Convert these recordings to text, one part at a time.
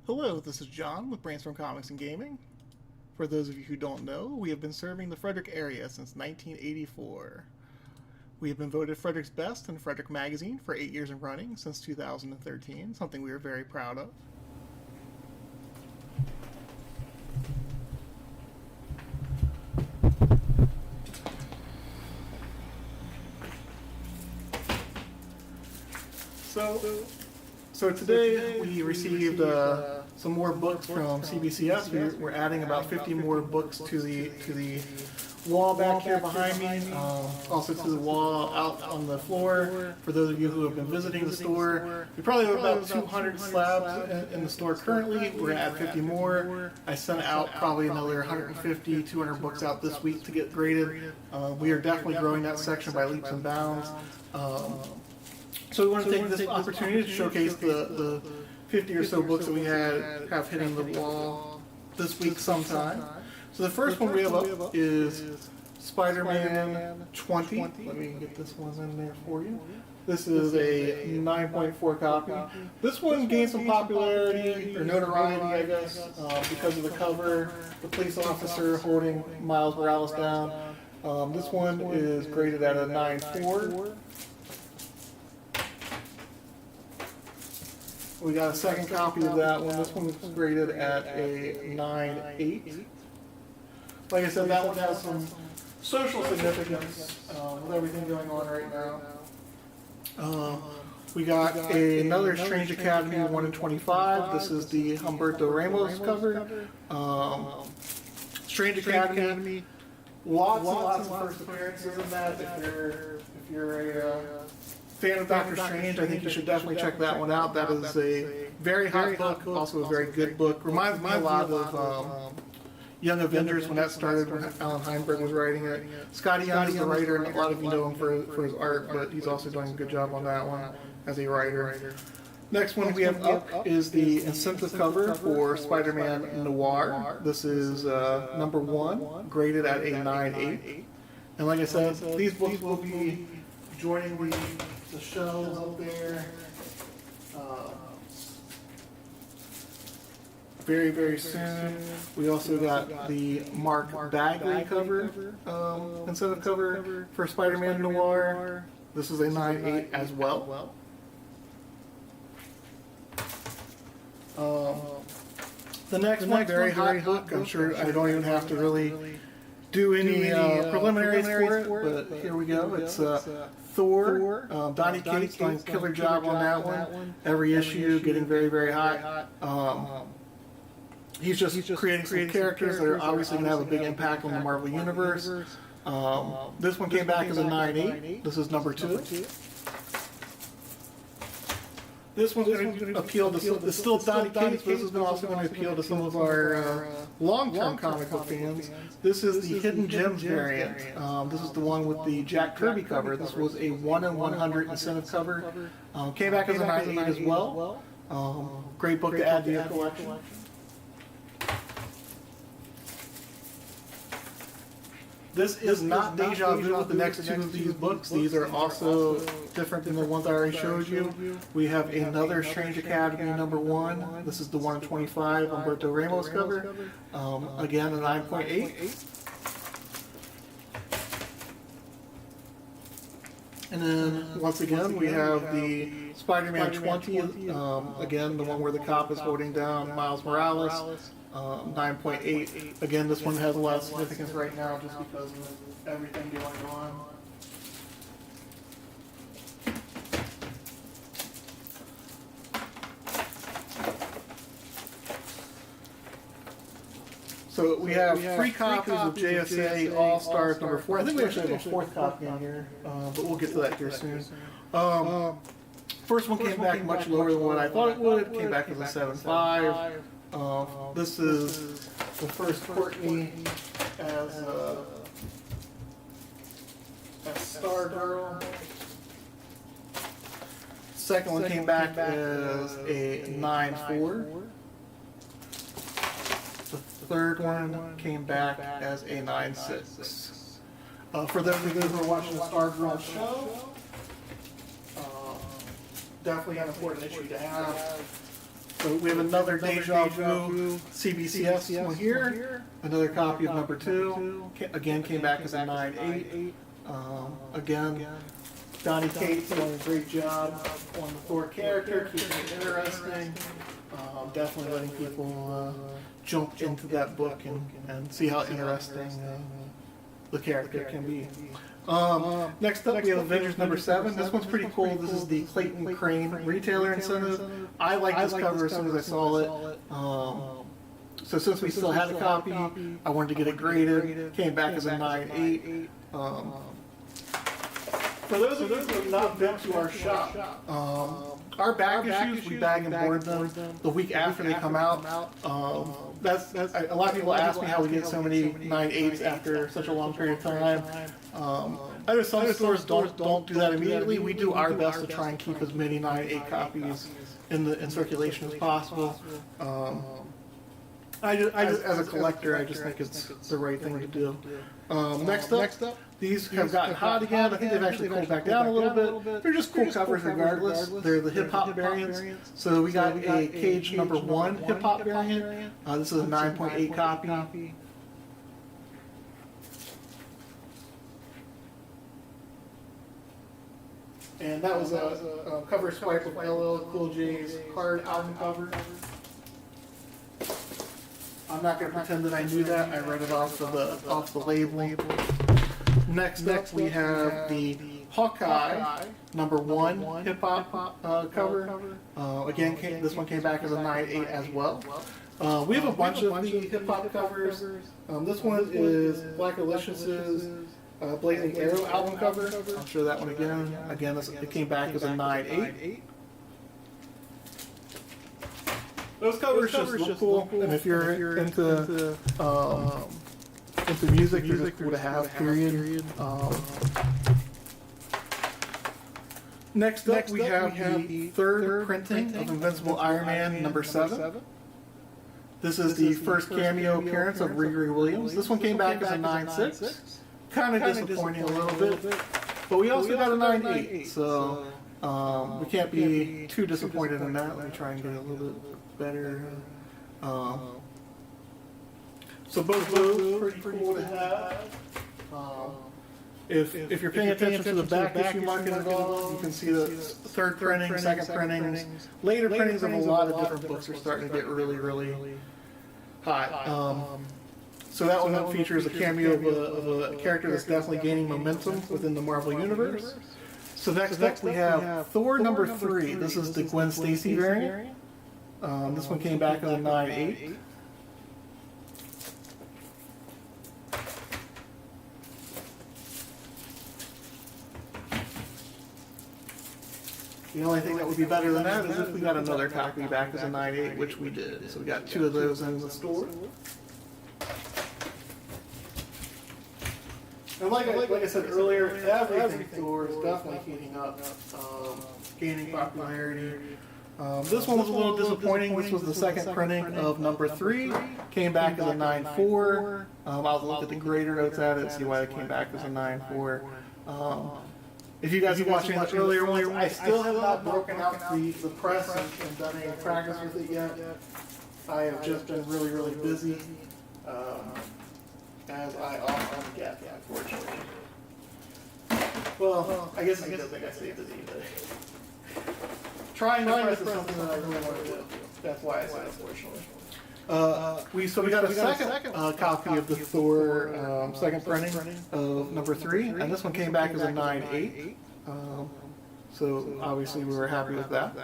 Hello, this is John with Brainstorm Comics and Gaming. For those of you who don't know, we have been serving the Frederick area since 1984. We have been voted Frederick's Best in Frederick Magazine for 8 years in running since 2013, something we are very proud of. So today we received some more books from CBCS. We're adding about 50 more books to the wall back here behind me, also to the wall out on the floor. For those of you who have been visiting the store, we probably have about 200 slabs in the store currently. We're going to add 50 more. I sent out probably another 150, 200 books out this week to get graded. We are definitely growing that section by leaps and bounds. So we want to take this opportunity to showcase the 50 or so books that we have hitting the wall this week sometime. So the first one we have up is Spider-Man 20. Let me get this one in there for you. This is a 9.4 copy. This one gained some popularity, or notoriety, I guess, because of the cover, the police officer holding Miles Morales down. This one is graded at a 9.4. We got a second copy of that one. This one was graded at a 9.8. Like I said, that one has some social significance with everything going on right now. We got another Strange Academy 1 in 25. This is the Humberto Ramos cover. Strange Academy, lots and lots of first appearances in that. If you're a fan of Doctor Strange, I think you should definitely check that one out. That is a very hot book, also a very good book. Reminds me a lot of Young Avengers when that started, when Alan Heinberg was writing it. Scotty Young is the writer, and a lot of you know him for his art, but he's also doing a good job on that one as a writer. Next one we have up is the incentive cover for Spider-Man Noir. This is number 1, graded at a 9.8. And like I said, these books will be joining the shelves up there very, very soon. We also got the Mark Bagley cover, incentive cover for Spider-Man Noir. This is a 9.8 as well. The next one, very hot book. I'm sure I don't even have to really do any preliminaries for it, but here we go. It's Thor. Donny Cates doing a killer job on that one. Every issue getting very, very hot. He's just creating some characters that are obviously going to have a big impact on the Marvel Universe. This one came back as a 9.8. This is number 2. This one's going to appeal to it's still Donny Cates, but this is also going to appeal to some of our long-term comic book fans. This is the Hidden Gems variant. This is the one with the Jack Kirby cover. This was a 1 in 100 incentive cover. Came back as a 9.8 as well. Great book to add to your collection. This is not deja vu with the next 2 of these books. These are also different than the ones I already showed you. We have another Strange Academy number 1. This is the 1 in 25 Humberto Ramos cover. Again, a 9.8. And then, once again, we have the Spider-Man 20. Again, the one where the cop is holding down Miles Morales. 9.8. Again, this one has a lot of significance right now just because of everything going on. So we have 3 copies of JSA All-Stars number 4. I think we actually have a 4th copy in here, but we'll get to that here soon. First one came back much lower than what I thought it would. Came back as a 7.5. This is the first Courtney as Stargirl. Second one came back as a 9.4. The third one came back as a 9.6. For those of you who are watching the Stargirl show, definitely an important issue to have. So we have another Deja Vu CBCS one here, another copy of number 2, again came back as a 9.8. Again, Donnie Cates doing a great job on the Thor character, keeping it interesting, definitely letting people jump into that book and see how interesting the character can be. Next up, we have Avengers number 7. This one's pretty cool. This is the Clayton Crane retailer incentive. I liked this cover as soon as I saw it. So since we still had a copy, I wanted to get it graded. Came back as a 9.8. For those of you who have not been to our shop, our back issues, we bag and board them the week after they come out. A lot of people ask me how we get so many 9.8s after such a long period of time. I know some stores don't do that immediately. We do our best to try and keep as many 9.8 copies in circulation as possible. As a collector, I just think it's the right thing to do. Next up, these have gotten hot again. I think they've actually cooled back down a little bit. They're just cool covers regardless. They're the hip-hop variants. So we got a Cage number 1 hip-hop variant. This is a 9.8 copy. And that was a cover swipe of LL Cool J's hard album cover. I'm not going to pretend that I knew that. I read it off the label. Next up, we have the Hawkeye number 1 hip hop cover. Again, this one came back as a 9.8 as well. We have a bunch of the hip hop covers. This one is Black Alicious's Blazing Arrow album cover. I'll show that one again. Again, it came back as a 9.8. Those covers just look cool, and if you're into music, they're just cool to have, period. Next up, we have the third printing of Invincible Iron Man number 7. This is the first cameo appearance of Riri Williams. This one came back as a 9.6. Kind of disappointing a little bit, but we also got a 9.8, so we can't be too disappointed in that. Let me try and get a little bit better. So both those pretty cool to have. If you're paying attention to the back issue market at all, you can see the third printing, second printings, later printings of a lot of different books are starting to get really hot. So that one features a cameo of a character that's definitely gaining momentum within the Marvel Universe. So next up we have Thor number 3. This is the Gwen Stacy variant. This one came back as a 9.8. The only thing that would be better than that is if we got another copy back as a 9.8, which we did. So we got 2 of those in the store. And like I said earlier, everything Thor is definitely heating up, gaining popularity. This one was a little disappointing. This was the second printing of number 3. Came back as a 9.4. I'll look at the grader notes at it, see why it came back as a 9.4. If you guys are watching the earlier ones, I still have not broken out the press and done any practice with it yet. I have just been really busy, as I often get, unfortunately. Well, I guess it's a good thing I stay busy today. Trying to press is something that I really want to do. That's why I said unfortunately. We got a second copy of the Thor second printing of number 3, and this one came back as a 9.8. So obviously we were happy with that.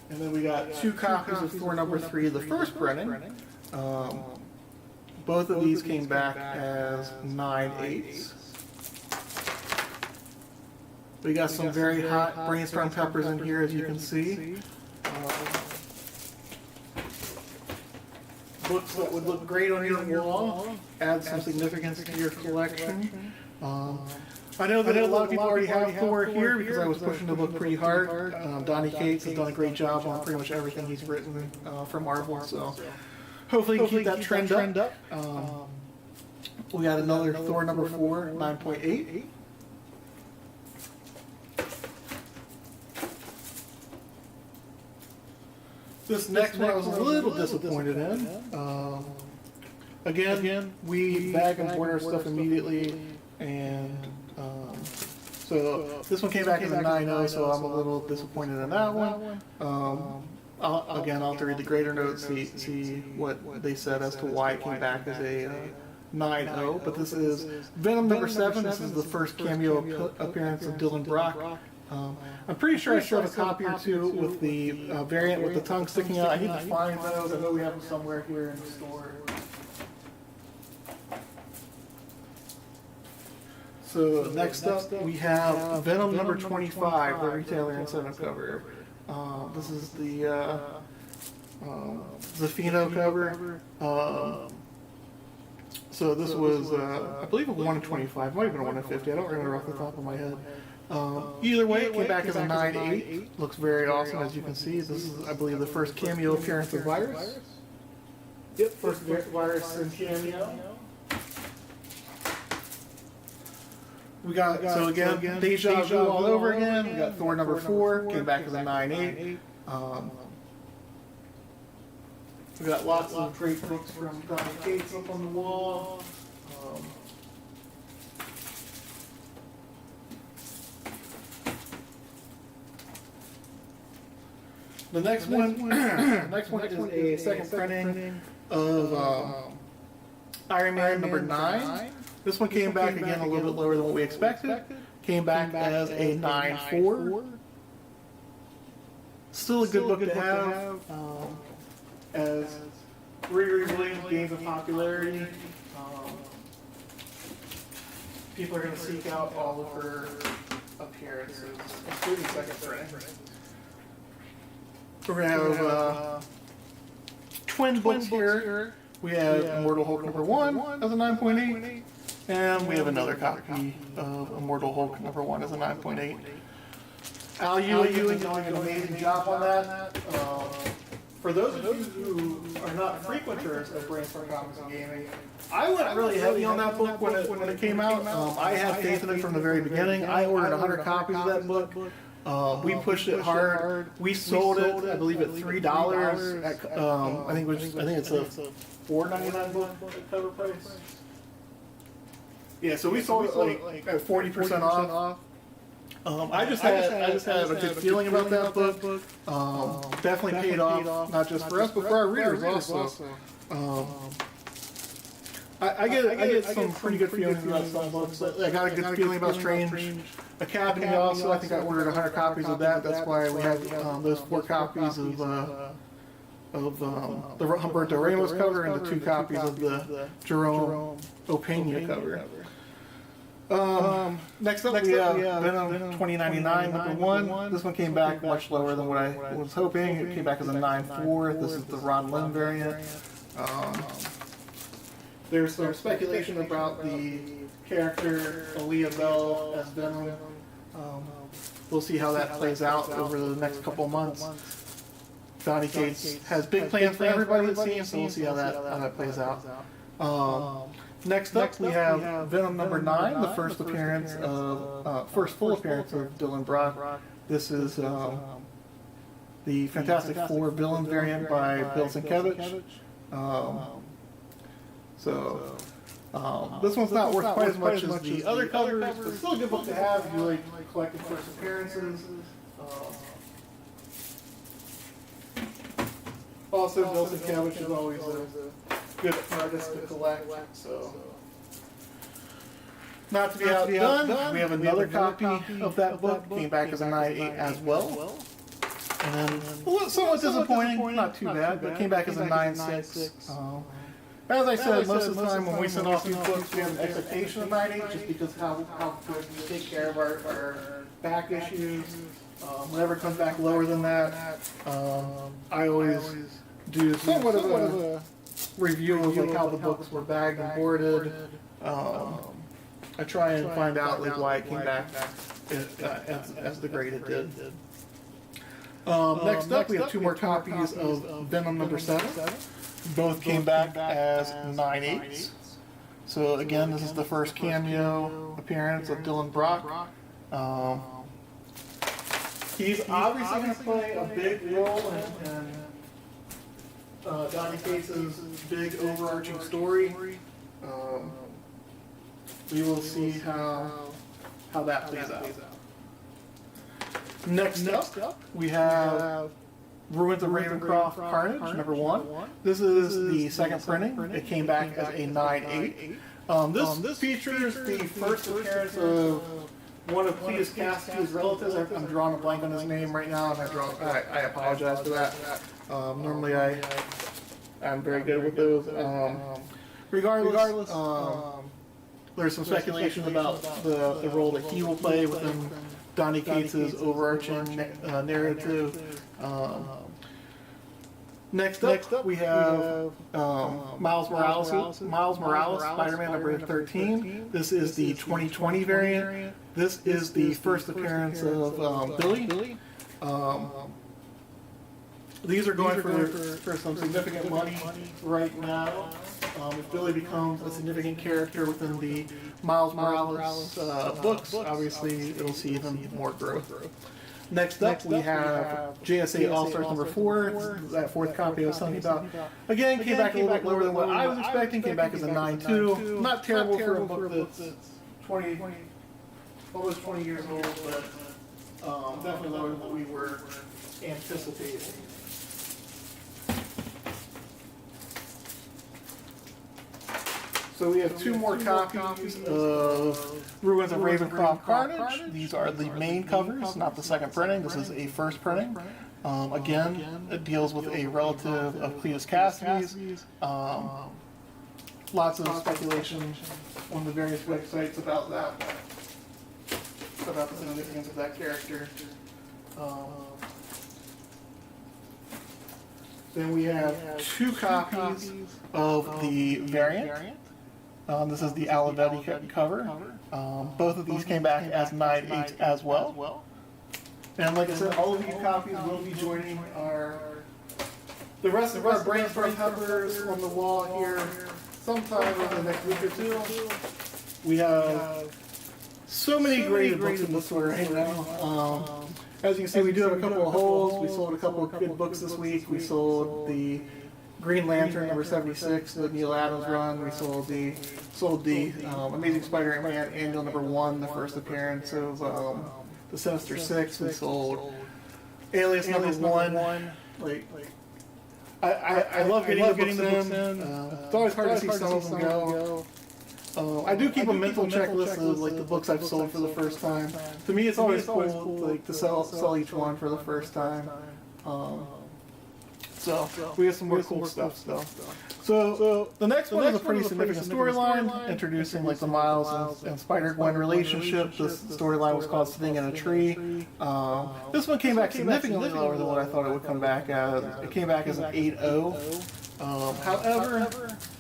And then we got 2 copies of Thor number 3, the first printing. Both of these came back as 9.8s. We got some very hot brainstorm peppers in here, as you can see. Books that would look great on your wall, add some significance to your collection. I know that a lot of people already have Thor here because I was pushing the book pretty hard. Donnie Cates has done a great job on pretty much everything he's written for Marvel, so hopefully you can keep that trend up. We got another Thor number 4, 9.8. This next one I was a little disappointed in. Again, we bag and board our stuff immediately, and so this one came back as a 9.0, so I'm a little disappointed in that one. I'll have to read the grader notes, see what they said as to why it came back as a 9.0. But this is Venom number 7. This is the first cameo appearance of Dylan Brock. I'm pretty sure I showed a copy or two with the variant with the tongue sticking out. I need to find those. I know we have them somewhere here in the store. So next up we have Venom number 25, the retailer incentive cover. This is the Zafino cover. So this was, I believe, a 1 in 25. Might have been a 1 in 50. I don't remember off the top of my head. Either way, it came back as a 9.8. Looks very awesome, as you can see. This is, I believe, the first cameo appearance of Virus. Yep, first Virus and cameo. We got, so again, Deja Vu all over again. We got Thor number 4, came back as a 9.8. We got lots of great books from Donny Cates up on the wall. The next one is a second printing of Iron Man number 9. This one came back again a little bit lower than what we expected. Came back as a 9.4. Still a good book to have. As Riri Williams gains in popularity, people are going to seek out all of her appearances, including second printing. We're going to have twin books here. We have Immortal Hulk number 1 as a 9.8, and we have another copy of Immortal Hulk number 1 as a 9.8. Al Ewing is doing an amazing job on that. For those of you who are not frequenters of Brainstorm Comics and Gaming, I went really heavy on that book when it came out. I had faith in it from the very beginning. I ordered 100 copies of that book. We pushed it hard. We sold it, I believe, at $3. I think it's a $4.99 book at cover price. Yeah, so we sold it like at 40% off. I just had a good feeling about that book. Definitely paid off, not just for us, but for our readers also. I get some pretty good feelings about some books. I got a good feeling about Strange Academy also. I think I ordered 100 copies of that. That's why we have those 4 copies of the Humberto Ramos cover and the 2 copies of the Jerome Opeña cover. Next up, we have Venom 2099 number 1. This one came back much lower than what I was hoping. It came back as a 9.4. This is the Ron Lim variant. There's some speculation about the character Aaliyah Bell as Venom. We'll see how that plays out over the next couple months. Donny Cates has big plans for everybody, it seems, so we'll see how that plays out. Next up, we have Venom number 9, the first appearance of first full appearance of Dylan Brock. This is the Fantastic Four villain variant by Bill Sienkiewicz. This one's not worth quite as much as the other covers, but still a good book to have if you like collecting first appearances. Also, Bill Sienkiewicz is always a good artist to collect, so. Not to be outdone, we have another copy of that book, came back as a 9.8 as well. And somewhat disappointing, not too bad, but came back as a 9.6. As I said, most of the time when we send off these books, we have an expectation of 9.8 just because how good we take care of our back issues. Whenever it comes back lower than that, I always do somewhat of a review of like how the books were bagged and boarded. I try and find out like why it came back as the grade it did. Next up, we have 2 more copies of Venom number 7. Both came back as 9.8s. So again, this is the first cameo appearance of Dylan Brock. He's obviously going to play a big role in Donny Cates' big overarching story. We will see how that plays out. Next up, we have Ruins of Ravencroft Carnage, #1. This is the second printing. It came back as a 9/8. This features the first appearance of one of Cletus Cassidy's relatives. I'm drawing a blank on his name right now, and I apologize for that. Normally I'm very good with those. Regardless, there's some speculation about the role that he will play within Donny Cates' overarching narrative. Next up, we have Miles Morales, Spider-Man #13. This is the 2020 variant. This is the first appearance of Billy. These are going for some significant money right now. If Billy becomes a significant character within the Miles Morales books, obviously it'll see even more growth. Next up, we have JSA All-Stars #4. That fourth copy I was telling you about. Again, came back a little bit lower than what I was expecting. Came back as a 9/2. Not terrible for a book that's 20, almost 20 years old, but definitely lower than what we were anticipating. So we have two more copies of Ruins of Ravencroft Carnage. These are the main covers, not the second printing. This is a first printing. Again, it deals with a relative of Cletus Cassidy's. Lots of speculation on the various websites about that, about the significance of that character. Then we have two copies of the variant. This is the Olivetti cover. Both of these came back as 9/8 as well. And like I said, all of these copies will be joining the rest of our brainstorm covers on the wall here sometime over the next week or two. We have so many great books in the store right now. As you can see, we do have a couple of holes. We sold a couple of good books this week. We sold the Green Lantern #76, the Neil Adams run. We sold the Amazing Spider-Man Annual #1, the first appearance of the Sinister Six. We sold Alias #1. I love getting the books in. It's always hard to see some of them go. I do keep a mental checklist of like the books I've sold for the first time. To me, it's always cool like to sell each one for the first time. So we have some more cool stuff still. So the next one is a pretty significant storyline, introducing like the Miles and Spider-Gwen relationship. This storyline was called Sitting in a Tree. This one came back significantly lower than what I thought it would come back as. It came back as an 8/0. However,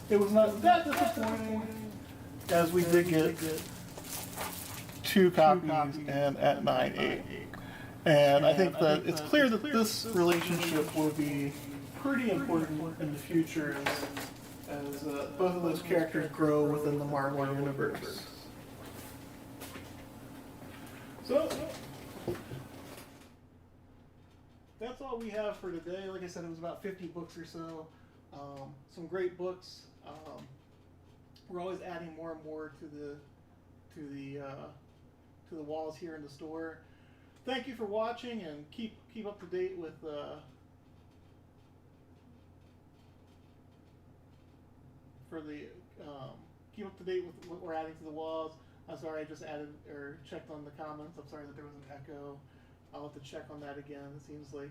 it was not that disappointing, as we did get two copies and at 9/8. And I think that it's clear that this relationship will be pretty important in the future as both of those characters grow within the Marvel Universe. So, that's all we have for today. Like I said, it was about 50 books or so. Some great books. We're always adding more and more to the walls here in the store. Thank you for watching, and keep up to date with keep up to date with what we're adding to the walls. I'm sorry, I just added or checked on the comments. I'm sorry that there was an echo. I'll have to check on that again. It seems like